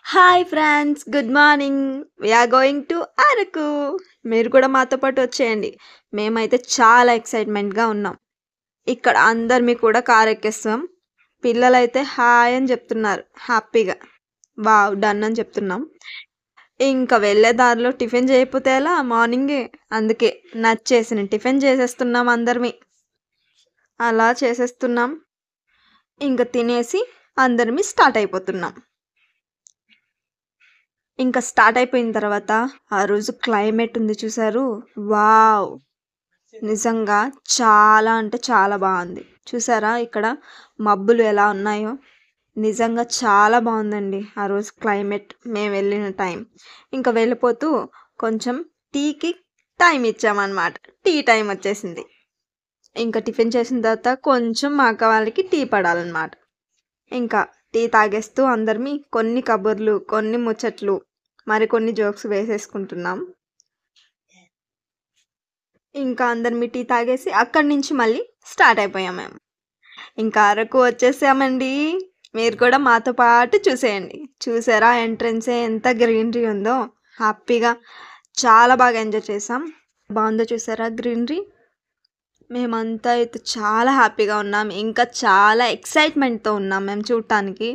Hi friends, good morning. We are going to Araku. మీరు కూడా మాతో పాటు వచ్చేయండి. మేమైతే చాలా ఎక్సైట్మెంట్గా ఉన్నాం. ఇక్కడ అందరిమి కూడా కార్ ఎక్కేస్తాం. పిల్లలైతే హాయ్ అని చెప్తున్నారు హ్యాపీగా. వావ్, డన్ అని చెప్తున్నాం. ఇంకా వెళ్ళే దారిలో టిఫిన్ చేయకపోతే ఎలా మార్నింగే. అందుకే నచ్చేసిన టిఫిన్ చేసేస్తున్నాం అందరిమి. అలా చేసేస్తున్నాం. ఇంకా తినేసి అందరిమి స్టార్ట్ అయిపోతున్నాం. ఇంకా స్టార్ట్ అయిపోయిన తర్వాత ఆ రోజు క్లైమేట్ ఉంది చూసారు, వావ్, నిజంగా చాలా అంటే చాలా బాగుంది. చూసారా ఇక్కడ మబ్బులు ఎలా ఉన్నాయో, నిజంగా చాలా బాగుందండి ఆ రోజు క్లైమేట్ మేము వెళ్ళిన టైం. ఇంకా వెళ్ళిపోతూ కొంచెం టీకి టైం ఇచ్చామన్నమాట. టీ టైం వచ్చేసింది. ఇంకా టిఫిన్ చేసిన తర్వాత కొంచెం మా అక్క వాళ్ళకి టీ పడాలన్నమాట. ఇంకా టీ తాగేస్తూ అందరిమి కొన్ని కబుర్లు, కొన్ని ముచ్చట్లు, మరికొన్ని జోక్స్ వేసేసుకుంటున్నాం. ఇంకా అందరిమి టీ తాగేసి అక్కడి నుంచి మళ్ళీ స్టార్ట్ అయిపోయాం మేము. ఇంకా అరకు వచ్చేసామండి. మీరు కూడా మాతో పాటు చూసేయండి. చూసారా ఎంట్రన్సే ఎంత గ్రీనరీ ఉందో, హ్యాపీగా చాలా బాగా ఎంజాయ్ చేసాం. బాగుందో చూసారా గ్రీనరీ. మేమంతా అయితే చాలా హ్యాపీగా ఉన్నాం. ఇంకా చాలా ఎక్సైట్మెంట్తో ఉన్నాం మేము చూడటానికి.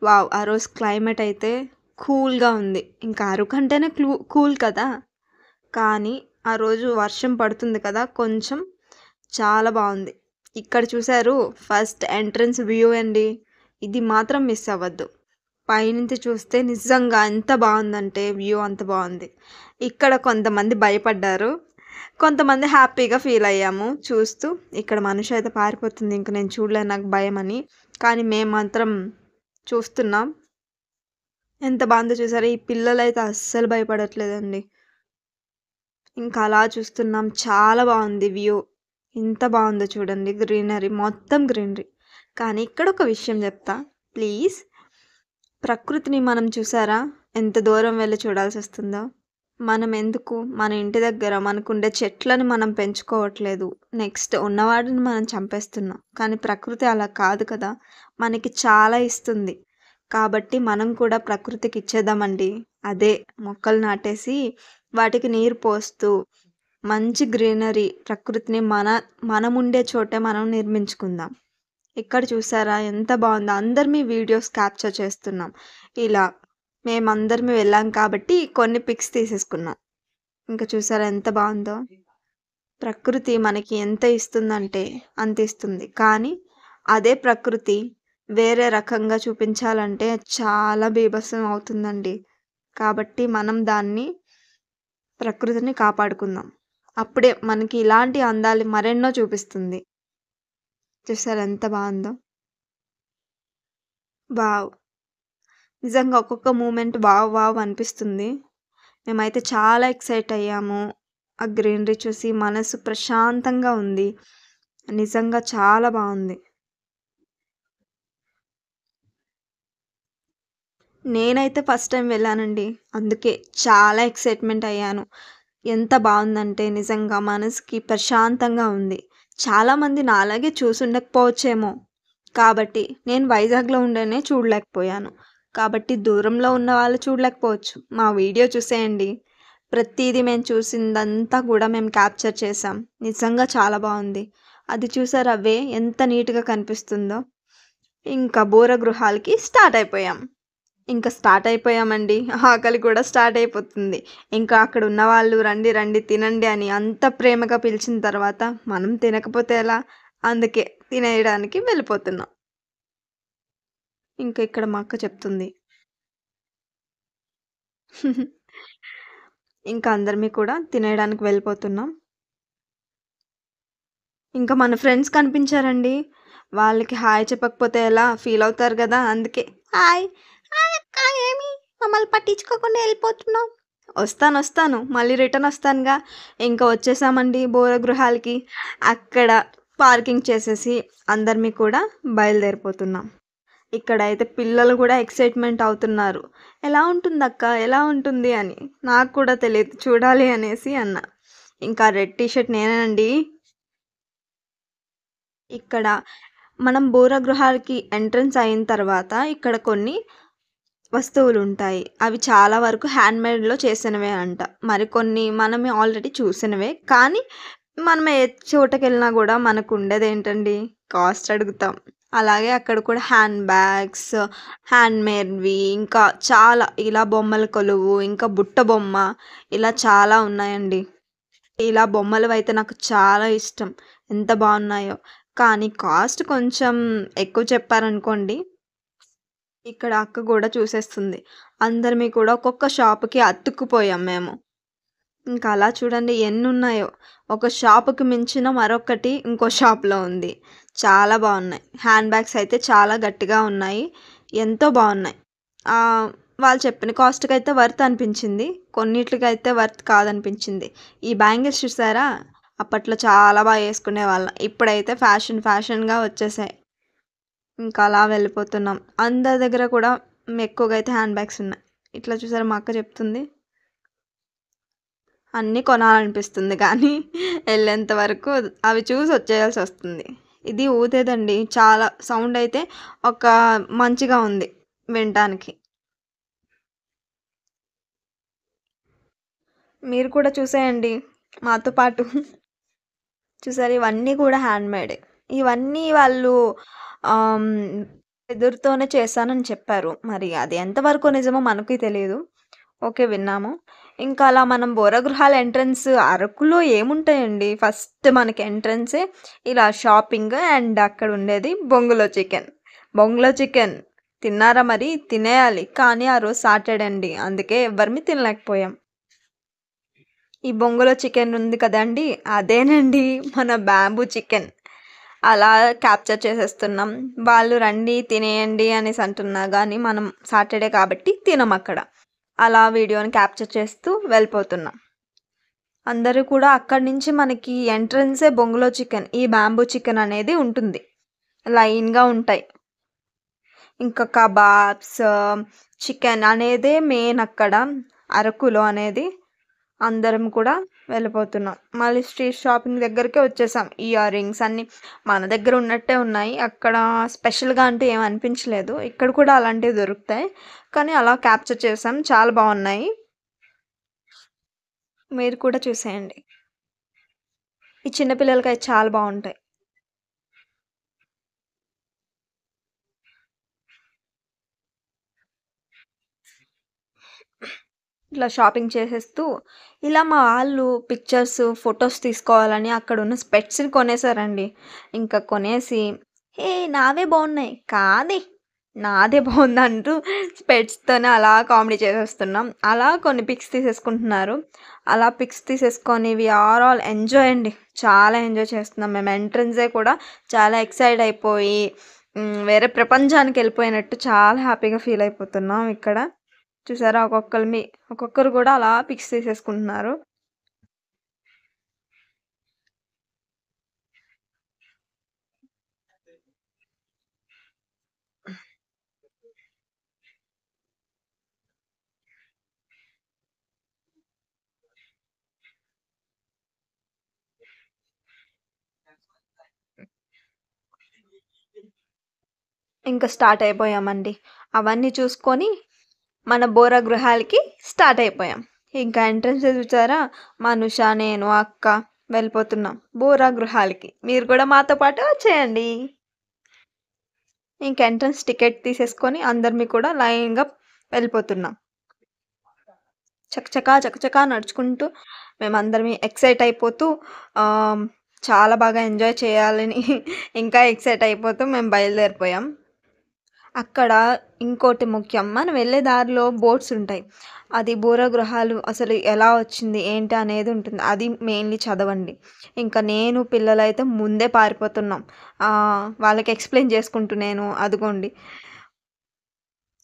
వావ్, ఆ రోజు క్లైమేట్ అయితే కూల్గా ఉంది. ఇంకా అరకు అంటేనే కూల్ కదా, కానీ ఆ రోజు వర్షం పడుతుంది కదా కొంచెం, చాలా బాగుంది. ఇక్కడ చూసారు ఫస్ట్ ఎంట్రన్స్ వ్యూ అండి. ఇది మాత్రం మిస్ అవ్వద్దు. పైనుంచి చూస్తే నిజంగా ఎంత బాగుందంటే వ్యూ అంత బాగుంది. ఇక్కడ కొంతమంది భయపడ్డారు, కొంతమంది హ్యాపీగా ఫీల్ అయ్యాము చూస్తూ. ఇక్కడ మనిషి అయితే పారిపోతుంది, ఇంక నేను చూడలేను నాకు భయం అని. కానీ మేము మాత్రం చూస్తున్నాం. ఎంత బాగుందో చూసారా. ఈ పిల్లలు అయితే అస్సలు భయపడట్లేదండి. ఇంకా అలా చూస్తున్నాం. చాలా బాగుంది వ్యూ. ఎంత బాగుందో చూడండి, గ్రీనరీ, మొత్తం గ్రీనరీ. కానీ ఇక్కడ ఒక విషయం చెప్తా ప్లీజ్. ప్రకృతిని మనం చూసారా ఎంత దూరం వెళ్ళి చూడాల్సి వస్తుందో. మనం ఎందుకు మన ఇంటి దగ్గర మనకుండే చెట్లను మనం పెంచుకోవట్లేదు, నెక్స్ట్ ఉన్నవాడిని మనం చంపేస్తున్నాం. కానీ ప్రకృతి అలా కాదు కదా, మనకి చాలా ఇస్తుంది. కాబట్టి మనం కూడా ప్రకృతికి ఇచ్చేద్దామండి. అదే మొక్కలు నాటేసి వాటికి నీరు పోస్తూ మంచి గ్రీనరీ ప్రకృతిని మనం ఉండే చోటే మనం నిర్మించుకుందాం. ఇక్కడ చూసారా ఎంత బాగుందో. అందరిమీ వీడియోస్ క్యాప్చర్ చేస్తున్నాం. ఇలా మేమందరిమీ వెళ్ళాం కాబట్టి కొన్ని పిక్స్ తీసేసుకున్నాం. ఇంకా చూసారా ఎంత బాగుందో. ప్రకృతి మనకి ఎంత ఇస్తుందంటే అంత ఇస్తుంది, కానీ అదే ప్రకృతి వేరే రకంగా చూపించాలంటే చాలా బీభత్సం అవుతుందండి. కాబట్టి మనం దాన్ని, ప్రకృతిని కాపాడుకుందాం. అప్పుడే మనకి ఇలాంటి అందాలు మరెన్నో చూపిస్తుంది. చూసారా ఎంత బాగుందో. వావ్, నిజంగా ఒక్కొక్క మూమెంట్ వావ్ వావ్ అనిపిస్తుంది. మేమైతే చాలా ఎక్సైట్ అయ్యాము. ఆ గ్రీనరీ చూసి మనసు ప్రశాంతంగా ఉంది. నిజంగా చాలా బాగుంది. నేనైతే ఫస్ట్ టైం వెళ్ళానండి, అందుకే చాలా ఎక్సైట్మెంట్ అయ్యాను. ఎంత బాగుందంటే నిజంగా మనసుకి ప్రశాంతంగా ఉంది. చాలామంది నాలాగే చూసుండకపోవచ్చేమో, కాబట్టి నేను వైజాగ్లో ఉండనే చూడలేకపోయాను. కాబట్టి దూరంలో ఉన్న వాళ్ళు చూడలేకపోవచ్చు. మా వీడియో చూసేయండి. ప్రతిదీ మేము చూసిందంతా కూడా మేము క్యాప్చర్ చేసాం. నిజంగా చాలా బాగుంది. అది చూసారు అవే ఎంత నీట్గా కనిపిస్తుందో. ఇంకా బోర గృహాలకి స్టార్ట్ అయిపోయామండి. ఆకలి కూడా స్టార్ట్ అయిపోతుంది. ఇంకా అక్కడ ఉన్న వాళ్ళు రండి రండి తినండి అని అంత ప్రేమగా పిలిచిన తర్వాత మనం తినకపోతే ఎలా, అందుకే తినేయడానికి వెళ్ళిపోతున్నాం. ఇంకా ఇక్కడ మా అక్క చెప్తుంది. ఇంకా అందరిమీ కూడా తినేయడానికి వెళ్ళిపోతున్నాం. ఇంకా మన ఫ్రెండ్స్ కనిపించారండి. వాళ్ళకి హాయ్ చెప్పకపోతే ఎలా, ఫీల్ అవుతారు కదా, అందుకే హాయ్ హాయ్ అక్క, ఏమి మమ్మల్ని పట్టించుకోకుండా వెళ్ళిపోతున్నావు. వస్తాను మళ్ళీ రిటర్న్ వస్తానుగా. ఇంకా వచ్చేసామండి బోర గృహాలకి. అక్కడ పార్కింగ్ చేసేసి అందరిమీ కూడా బయలుదేరిపోతున్నాం. ఇక్కడ అయితే పిల్లలు కూడా ఎక్సైట్మెంట్ అవుతున్నారు. ఎలా ఉంటుంది అక్క, ఎలా ఉంటుంది అని. నాకు కూడా తెలియదు, చూడాలి అనేసి అన్న. ఇంకా రెడ్ టీషర్ట్ నేనేనండి. ఇక్కడ మనం బోర గృహాలకి ఎంట్రన్స్ అయిన తర్వాత ఇక్కడ కొన్ని వస్తువులుంటాయి. అవి చాలా వరకు హ్యాండ్‌మేడ్‌లో చేసినవే అంట. మరికొన్ని మనమే ఆల్రెడీ చూసినవే. కానీ మనం ఏ చోటకెళ్ళినా గూడా మనకుండేదేంటండి కాస్ట్ అడుగుతాం. అలాగే అక్కడ కూడా హ్యాండ్ బ్యాగ్స్, హ్యాండ్‌మేడ్‌వి ఇంకా చాలా ఇలా బొమ్మల కొలువు, ఇంకా బుట్ట బొమ్మ ఇలా చాలా ఉన్నాయండి. ఇలా బొమ్మలవైతే నాకు చాలా ఇష్టం. ఎంత బావున్నాయో. కానీ కాస్ట్ కొంచెం ఎక్కువ చెప్పారనుకోండి, ఇక్కడ అక్క గూడా చూసేస్తుంది. అందరిమి కూడా ఒక్కొక్క షాప్‌కి అతుక్కుపోయాం మేము. ఇంకా అలా చూడండి ఎన్నున్నాయో. ఒక షాపుకి మించిన మరొకటి ఇంకో షాప్‌లో ఉంది. చాలా బావున్నాయి. హ్యాండ్ బ్యాగ్స్ అయితే చాలా గట్టిగా ఉన్నాయి. ఎంతో బావున్నాయి. వాళ్ళు చెప్పిన కాస్ట్‌కైతే వర్త్ అనిపించింది. కొన్నిట్లికైతే వర్త్ కాదనిపించింది. ఈ బ్యాంగిల్స్ చూసారా? అప్పట్లో చాలా యేసుకునేవాళ్ళం. ఇప్పుడైతే ఫ్యాషన్‌గా వచ్చేసాయి. ఇంకా అలా వెళ్ళిపోతున్నాం. అందరి దగ్గర కూడా ఎక్కువగా అయితే హ్యాండ్ బ్యాగ్స్ ఉన్నాయి. ఇట్లా చూసారా మా అక్క చెప్తుంది. అన్నీ కొనాలనిపిస్తుంది కానీ వెళ్ళేంత వరకు అవి చూసి వచ్చేయాల్సొస్తుంది. ఇది ఊదేదండి. చాలా సౌండ్ అయితే ఒక మంచిగా ఉంది వినటానికి. మీరు కూడా చూసేయండి మాతో పాటు. చూసారా ఇవన్నీ కూడా హ్యాండ్‌మేడే. ఇవన్నీ వాళ్ళు ఆహ్, వెదురుతోనే చేశానని చెప్పారు. మరి అది ఎంతవరకు నిజమో మనకి తెలీదు. ఓకే. విన్నాము. ఇంకా అలా మనం బోరగృహాల ఎంట్రన్స్ అరకులో ఏముంటాయండి? ఫస్ట్ మనకి ఎంట్రన్సే ఇలా షాపింగ్ అండ్ అక్కడ ఉండేది బొంగులో చికెన్. బొంగులో చికెన్ తిన్నారా మరి? తినేయాలి. కానీ ఆ రోజు సాటర్డే అండి. అందుకే ఎవ్వరిమి తినలేకపోయాం. ఈ బొంగులో చికెన్ ఉంది కదండీ! అదేనండి మన బ్యాంబూ చికెన్. అలా క్యాప్చర్ చేసేస్తున్నాం. వాళ్ళు రండి తినేయండి అనేసి అంటున్నా గానీ మనం సాటర్డే కాబట్టి తినమక్కడ. అలా వీడియోని క్యాప్చర్ చేస్తూ వెళ్ళిపోతున్నాం. అందరూ కూడా అక్కడి నుంచి మనకి ఎంట్రన్సే బొంగులో చికెన్. ఈ బ్యాంబూ చికెన్ అనేది ఉంటుంది. లైన్‌గా ఉంటాయి. ఇంకా కబాబ్స్, చికెన్ అనేదే మెయిన్ అక్కడ అరకులో అనేది. అందరం కూడా వెళ్ళిపోతున్నాం. మళ్ళీ స్ట్రీట్ షాపింగ్ దగ్గరికే వచ్చేసాం. ఇయర్ రింగ్స్ అన్నీ మన దగ్గర ఉన్నట్టే ఉన్నాయి. అక్కడ స్పెషల్‌గా అంటూ ఏమి అనిపించలేదు. ఇక్కడ కూడా అలాంటివి దొరుకుతాయి. కానీ అలా క్యాప్చర్ చేసాం. చాలా బావున్నాయి. మీరు కూడా చూసేయండి. ఈ చిన్న పిల్లలకైతే చాలా బావుంటాయి. ఇట్లా షాపింగ్ చేసేస్తూ ఇలా మా వాళ్ళు పిక్చర్స్, ఫోటోస్ తీసుకోవాలని అక్కడున్న స్పెట్స్‌ని కొనేసారండి. ఇంకా కొనేసి, "హే! నావే బావున్నాయి." కాదే నాదే బావుందంటూ స్పెట్స్‌తోనే అలా కామెడీ చేసేస్తున్నాం. అలా కొన్ని పిక్స్ తీసేసుకుంటున్నారు. అలా పిక్స్ తీసేసుకొని వి ఆర్ ఆల్ ఎంజాయ్ అండి. చాలా ఎంజాయ్ చేస్తున్నాం. మేము ఎంట్రన్సే కూడా చాలా ఎక్సైట్ అయిపోయి వేరే ప్రపంచానికెళ్ళిపోయినట్టు చాలా హ్యాపీగా ఫీల్ అయిపోతున్నాం ఇక్కడ. చూసారా ఒక్కొక్కరు కూడా అలా పిక్స్ తీసేసుకుంటున్నారు. ఇంకా స్టార్ట్ అయిపోయామండి. అవన్నీ చూసుకొని మన బోరా గృహాలకి స్టార్ట్ అయిపోయాం. ఇంకా ఎంట్రన్స్ చూసారా? మనుష, నేను, అక్క వెళ్ళిపోతున్నాం బోరా గృహాలకి. మీరు కూడా మాతో పాటు వచ్చేయండి. ఇంక ఎంట్రన్స్ టికెట్ తీసేసుకొని అందరిమి కూడా లైన్‌గా వెళ్ళిపోతున్నాం. చకచకా నడుచుకుంటూ మేమందరమి ఎక్సైట్ అయిపోతూ ఆహ్, చాలా బాగా ఎంజాయ్ చేయాలని ఇంకా ఎక్సైట్ అయిపోతూ మేము బయలుదేరిపోయాం. అక్కడ ఇంకోటి ముఖ్యం. మనం వెళ్ళే దారిలో బోట్స్ ఉంటాయి. అది బోర గృహాలు అసలు ఎలా వచ్చింది? ఏంటి? అనేది ఉంటుంది. అది మెయిన్‌లీ చదవండి. ఇంకా నేను పిల్లలైతే ముందే పారిపోతున్నాం. వాళ్ళకి ఎక్స్‌ప్లెయిన్ చేసుకుంటూ నేను అదిగోండి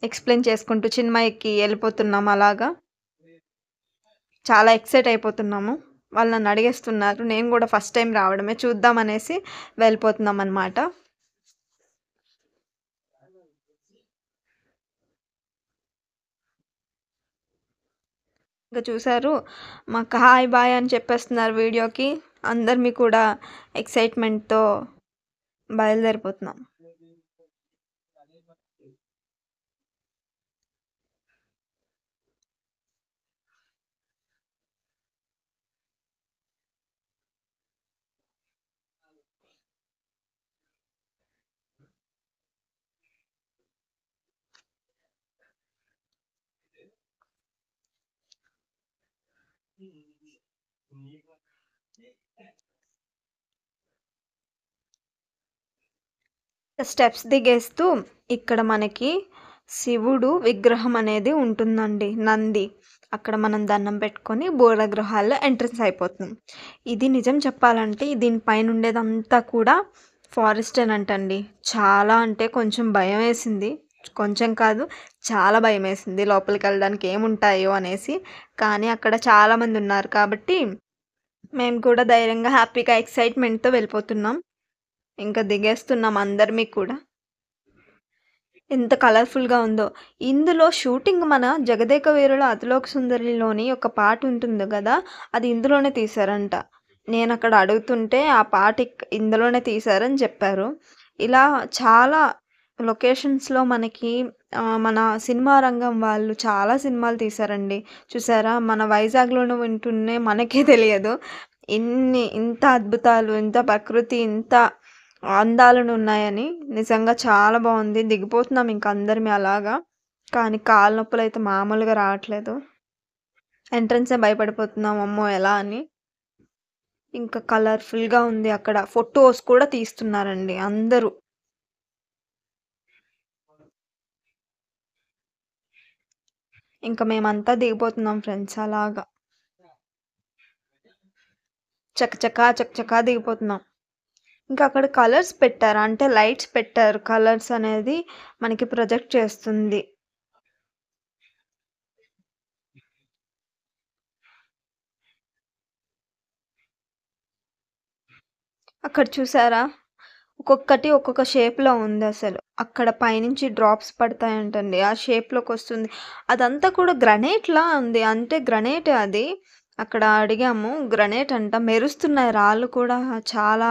ఎక్స్‌ప్లెయిన్ చేసుకుంటూ చిన్మయికి ఎళ్ళిపోతున్నాం అలాగా. చాలా ఎక్సైట్ అయిపోతున్నాము. వాళ్ళు నన్ను అడిగేస్తున్నారు. నేను గూడా ఫస్ట్ టైమ్ రావడమే చూద్దామనేసి వెళ్ళిపోతున్నామనమాట. ఇంక చూసారు మాకు హాయ్, బాయ్ అని చెప్పేస్తున్నారు వీడియోకి. అందరిమి కూడా ఎక్సైట్‌మెంట్‌తో బయలుదేరిపోతున్నాం. స్టెప్స్ దిగేస్తూ ఇక్కడ మనకి శివుడు విగ్రహం అనేది ఉంటుందండి, నంది. అక్కడ మనం దండం పెట్టుకొని బోర గృహాల్లో ఎంట్రన్స్ అయిపోతున్నాం. ఇది నిజం చెప్పాలంటే దీనిపైన ఉండేదంతా కూడా ఫారెస్ట్ అంటండి. చాలా అంటే కొంచెం భయం వేసింది. కొంచెం కాదు, చాలా భయం వేసింది లోపలికి వెళ్ళడానికి ఏముంటాయో అనేసి. కానీ అక్కడ చాలామంది ఉన్నారు కాబట్టి మేము కూడా ధైర్యంగా హ్యాపీగా ఎక్సైట్మెంట్తో వెళ్ళిపోతున్నాం. ఇంకా దిగేస్తున్నాం అందరిమీ కూడా. ఎంత కలర్ఫుల్గా ఉందో ఇందులో షూటింగ్. మన జగదేక వీరుల అతిలోక సుందరిలోని ఒక పాట ఉంటుంది కదా, అది ఇందులోనే తీశారంట. నేను అక్కడ అడుగుతుంటే ఆ పాట ఇందులోనే తీశారని చెప్పారు. ఇలా చాలా లొకేషన్స్లో మనకి మన సినిమా రంగం వాళ్ళు చాలా సినిమాలు తీశారండి. చూసారా, మన వైజాగ్లోనే వింటూనే మనకే తెలియదు ఇంత అద్భుతాలు, ఇంత ప్రకృతి, ఇంత అందాలను ఉన్నాయని. నిజంగా చాలా బాగుంది. దిగిపోతున్నాం ఇంక అందరిమి అలాగా. కానీ కాళ్ళ నొప్పులు అయితే మామూలుగా రావట్లేదు. ఎంట్రన్సే భయపడిపోతున్నాం అమ్మో ఎలా అని. ఇంకా కలర్ఫుల్గా ఉంది. అక్కడ ఫొటోస్ కూడా తీస్తున్నారండి అందరూ. ఇంకా మేమంతా దిగిపోతున్నాం ఫ్రెండ్స్ అలాగా. చకచకా దిగిపోతున్నాం. ఇంకా అక్కడ కలర్స్ పెట్టారు, అంటే లైట్స్ పెట్టారు. కలర్స్ అనేది మనకి ప్రొజెక్ట్ చేస్తుంది. అక్కడ చూసారా, ఒక్కొక్కటి ఒక్కొక్క షేప్లో ఉంది. అసలు అక్కడ పైనుంచి డ్రాప్స్ పడతాయంటండి, ఆ షేప్లోకి వస్తుంది. అదంతా కూడా గ్రనైట్లా ఉంది, అంటే గ్రనైట్ అది. అక్కడ అడిగాము, గ్రనైట్ అంట. మెరుస్తున్నాయి రాళ్ళు కూడా, చాలా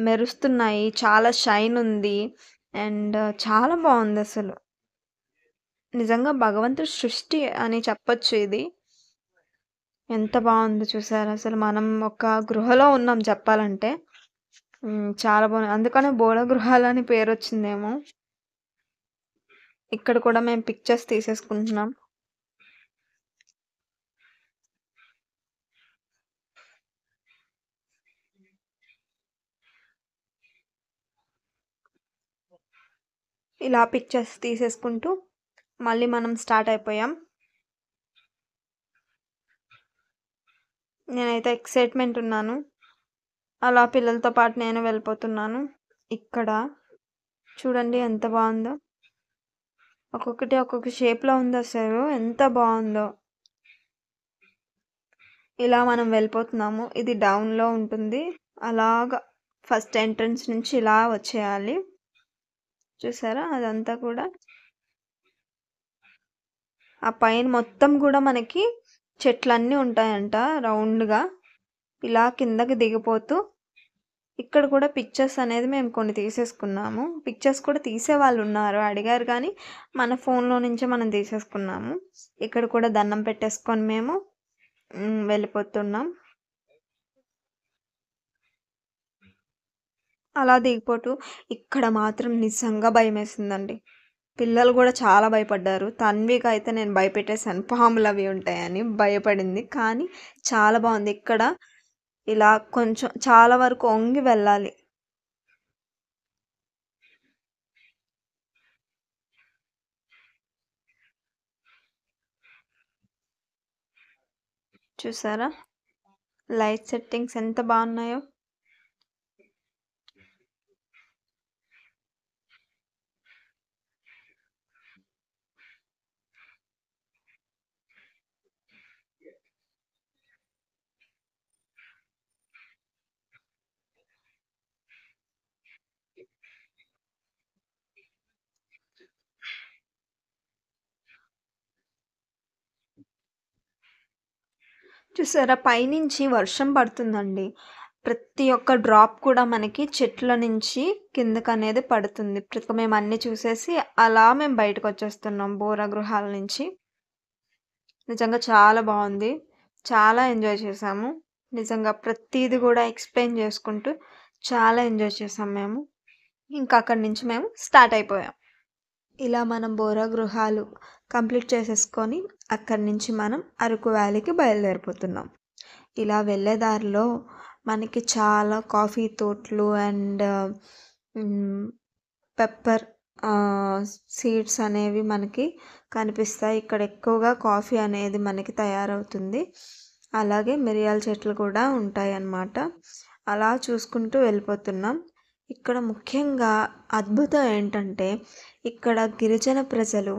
మెరుస్తున్నాయి, చాలా షైన్ ఉంది. అండ్ చాలా బాగుంది అసలు. నిజంగా భగవంతుడి సృష్టి అని చెప్పొచ్చు ఇది. ఎంత బాగుందో చూసారా. అసలు మనం ఒక గృహలో ఉన్నాం చెప్పాలంటే. చాలా బాగుంది, అందుకనే బోడ గృహాలని పేరు వచ్చిందేమో. ఇక్కడ కూడా మేము పిక్చర్స్ తీసేసుకుంటున్నాం. ఇలా పిక్చర్స్ తీసేసుకుంటూ మళ్ళీ మనం స్టార్ట్ అయిపోయాం. నేనైతే ఎక్సైట్మెంట్ ఉన్నాను. అలా పిల్లలతో పాటు నేను వెళ్ళిపోతున్నాను. ఇక్కడ చూడండి ఎంత బాగుందో. ఒక్కొక్కటి ఒక్కొక్క షేప్లో ఉంది. అసలు ఎంత బాగుందో. ఇలా మనం వెళ్ళిపోతున్నాము. ఇది డౌన్లో ఉంటుంది. అలాగా ఫస్ట్ ఎంట్రన్స్ నుంచి ఇలా వచ్చేయాలి. చూసారా, అదంతా కూడా ఆ పైన మొత్తం కూడా మనకి చెట్లన్నీ ఉంటాయంట రౌండ్గా. ఇలా కిందకి దిగిపోతూ ఇక్కడ కూడా పిక్చర్స్ అనేది మేము కొన్ని తీసేసుకున్నాము. పిక్చర్స్ కూడా తీసే వాళ్ళు ఉన్నారు, అడిగారు, కానీ మన ఫోన్లో నుంచే మనం తీసేసుకున్నాము. ఇక్కడ కూడా దండం పెట్టేసుకొని మేము వెళ్ళిపోతున్నాం. అలా దిగిపోతూ ఇక్కడ మాత్రం నిజంగా భయం వేసిందండి. పిల్లలు కూడా చాలా భయపడ్డారు. తన్విక అయితే నేను భయపెట్టేసాను, పాములు అవి ఉంటాయని భయపడింది. కానీ చాలా బాగుంది. ఇక్కడ ఇలా కొంచెం చాలా వరకు వంగి వెళ్ళాలి. చూసారా లైట్ సెట్టింగ్స్ ఎంత బాగున్నాయో. చూసారా, పైనుంచి వర్షం పడుతుందండి. ప్రతి ఒక్క డ్రాప్ కూడా మనకి చెట్ల నుంచి కిందకు అనేది పడుతుంది. మేము అన్నీ చూసేసి అలా మేము బయటకు వచ్చేస్తున్నాం బోర గృహాల నుంచి. నిజంగా చాలా బాగుంది, చాలా ఎంజాయ్ చేసాము. నిజంగా ప్రతిదీ కూడా ఎక్స్ప్లెయిన్ చేసుకుంటూ చాలా ఎంజాయ్ చేసాం మేము. ఇంకా అక్కడి నుంచి మేము స్టార్ట్ అయిపోయాం. ఇలా మనం బోరా గృహాలు కంప్లీట్ చేసేసుకొని అక్కడి నుంచి మనం అరకు వ్యాలీకి బయలుదేరిపోతున్నాం. ఇలా వెళ్ళే దారిలో మనకి చాలా కాఫీ తోటలు అండ్ పెప్పర్ సీడ్స్ అనేవి మనకి కనిపిస్తాయి. ఇక్కడ ఎక్కువగా కాఫీ అనేది మనకి తయారవుతుంది. అలాగే మిరియాల చెట్లు కూడా ఉంటాయి అన్నమాట. అలా చూసుకుంటూ వెళ్ళిపోతున్నాం. ఇక్కడ ముఖ్యంగా అద్భుతం ఏంటంటే ఇక్కడ గిరిజన ప్రజలు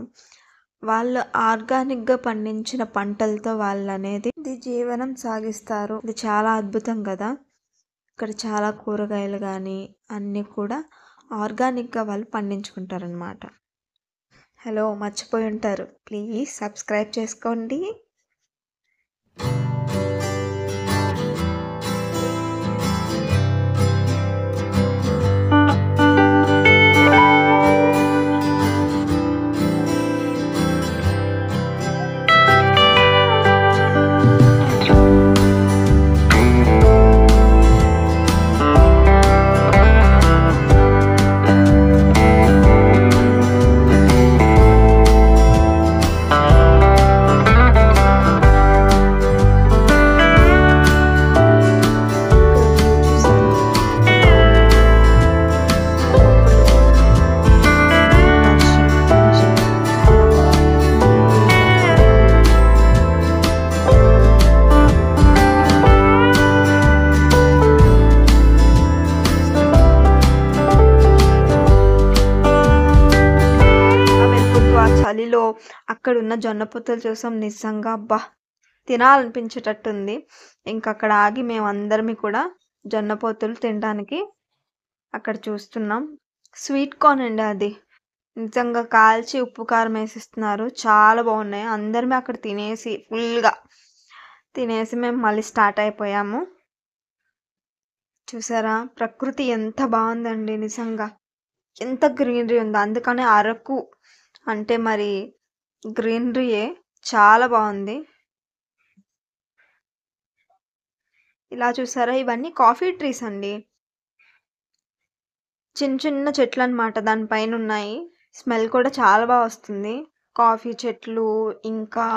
వాళ్ళు ఆర్గానిక్గా పండించిన పంటలతో వాళ్ళనేది జీవనం సాగిస్తారు. ఇది చాలా అద్భుతం కదా. ఇక్కడ చాలా కూరగాయలు కానీ అన్నీ కూడా ఆర్గానిక్గా వాళ్ళు పండించుకుంటారనమాట. హలో, మర్చిపోయి ఉంటారు, ప్లీజ్ సబ్స్క్రైబ్ చేసుకోండి. చలిలో అక్కడ ఉన్న జొన్న పొత్తులు చూసాం. నిజంగా అబ్బా తినాలనిపించేటట్టుంది. ఇంకా అక్కడ ఆగి మేము అందరమి కూడా జొన్న పొత్తులు తినడానికి అక్కడ చూస్తున్నాం. స్వీట్ కార్న్ అండి అది. నిజంగా కాల్చి ఉప్పు కారం వేసిస్తున్నారు. చాలా బాగున్నాయి. అందరమే అక్కడ తినేసి ఫుల్గా తినేసి మేము మళ్ళీ స్టార్ట్ అయిపోయాము. చూసారా ప్రకృతి ఎంత బాగుందండి. నిజంగా ఎంత గ్రీనరీ ఉందో. అందుకనే అరకు అంటే మరి గ్రీనరీయే. చాలా బాగుంది. ఇలా చూసారా ఇవన్నీ కాఫీ ట్రీస్ అండి. చిన్న చిన్న చెట్లు అనమాట దానిపైన ఉన్నాయి. స్మెల్ కూడా చాలా బాగా వస్తుంది. కాఫీ చెట్లు ఇంకా